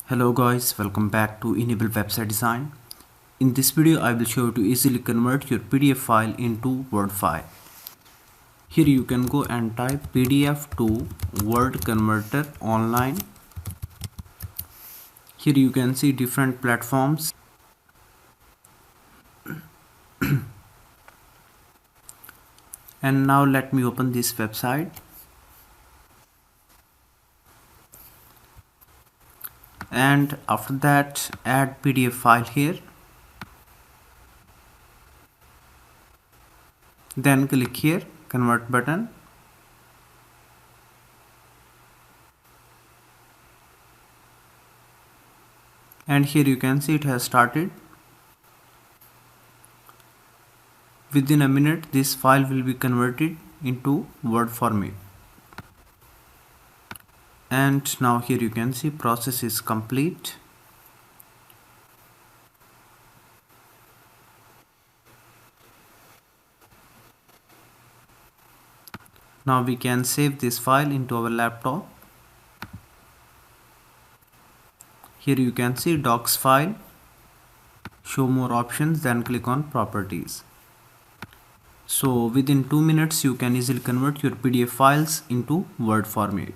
Hello guys, welcome back to Enable Website Design. In this video, I will show you to easily convert your PDF file into Word file. Here you can go and type PDF to Word Converter online. Here you can see different platforms. And now let me open this website. And after that, add PDF file here. Then click here, convert button. And here you can see it has started. Within a minute, this file will be converted into Word format. And now here you can see process is complete. Now we can save this file into our laptop. Here you can see docs file, show more options, then click on properties. So within 2 minutes you can easily convert your PDF files into Word format.